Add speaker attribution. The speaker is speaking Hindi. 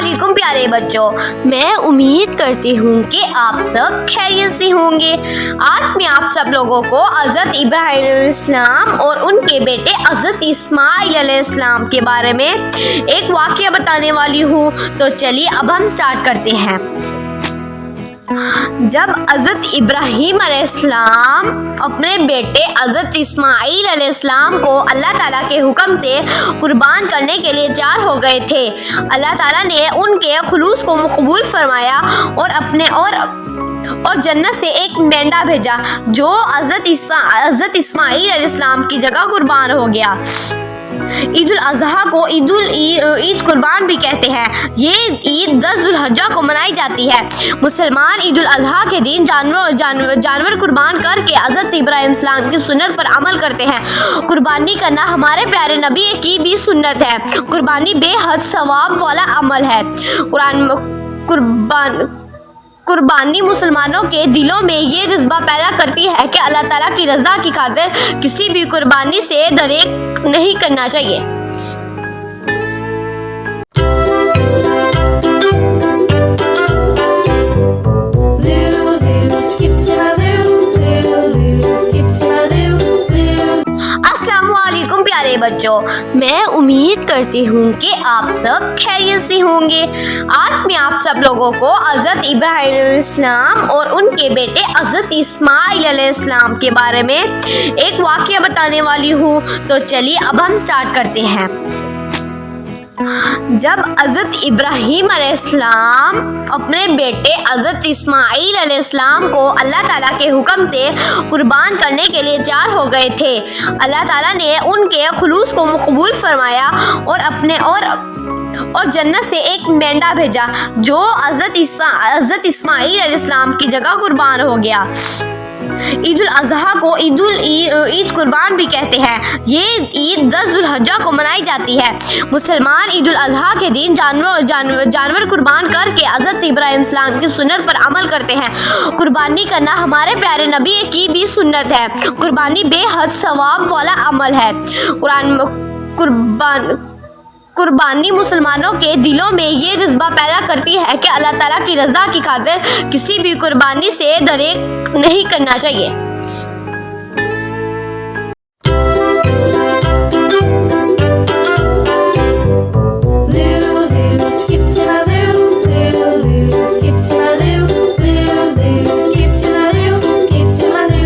Speaker 1: अस्सलामुअलैकुम प्यारे बच्चों, मैं उम्मीद करती हूँ कि आप सब खैरियत से होंगे। आज मैं आप सब लोगों को हज़रत इब्राहीम अलैहिस्सलाम और उनके बेटे हज़रत इस्माइल अलैहिस्सलाम के बारे में एक वाक़या बताने वाली हूँ। तो चलिए अब हम स्टार्ट करते हैं। जब हज़रत इब्राहीम अलैहिस्सलाम अपने बेटे हज़रत इस्माइल अलैहिस्सलाम को अल्लाह ताला के हुक्म से कुर्बान करने के लिए तैयार हो गए थे, अल्लाह ताला ने उनके खुलूस को कबूल फरमाया और जन्नत से एक मेंढा भेजा जो हज़रत इस्माइल अलैहिस्सलाम की जगह कुर्बान हो गया। ईद उल अज़हा को ईद कुर्बान भी कहते हैं। ये ईद 10 ज़ुल्हिज्जा को मनाई जाती है। मुसलमान ईद उल अज़हा के दिन जानवर कुर्बान करके हज़रत इब्राहीम अलैहिस्सलाम की सुन्नत पर अमल करते हैं। कुर्बानी करना हमारे प्यारे नबी की भी सुन्नत है। कुर्बानी बेहद सवाब वाला अमल है। कुर्बानी मुसलमानों के दिलों में ये जज्बा पैदा करती है कि अल्लाह ताला की रज़ा की खातिर किसी भी कुर्बानी से दरेक नहीं करना चाहिए। अस्सलामुअलैकुम प्यारे बच्चों, मैं उम्मीद करती हूँ कि आप सब खैरियत से होंगे। आज मैं आप सब लोगों को हज़रत इब्राहीम अलैहिस्सलाम और उनके बेटे हज़रत इस्माइल अलैहिस्सलाम के बारे में एक वाक़या बताने वाली हूँ। तो चलिए अब हम स्टार्ट करते हैं। जब हज़रत इब्राहीम अलैहिस्सलाम अपने बेटे हज़रत इस्माइल अलैहिस्सलाम को अल्लाह ताला के हुक्म से कुर्बान करने के लिए तैयार हो गए थे, अल्लाह ताला ने उनके खुलूस को कबूल फरमाया और जन्नत से एक मेंढा भेजा जो हज़रत इस्माइल अलैहिस्सलाम की जगह कुर्बान हो गया। ईद उल अज़हा को ईद कुर्बान भी कहते हैं। ये ईद 10 ज़ुल्हिज्जा को मनाई जाती है। मुसलमान ईद उल अज़हा के दिन जानवर कुर्बान करके हज़रत इब्राहीम अलैहिस्सलाम की सुन्नत पर अमल करते हैं। कुर्बानी करना हमारे प्यारे नबी की भी सुन्नत है। कुर्बानी बेहद सवाब वाला अमल है। कुर्बानी मुसलमानों के दिलों में ये जज्बा पैदा करती है कि अल्लाह ताला की रज़ा की खातिर किसी भी कुर्बानी से दरेक नहीं करना चाहिए।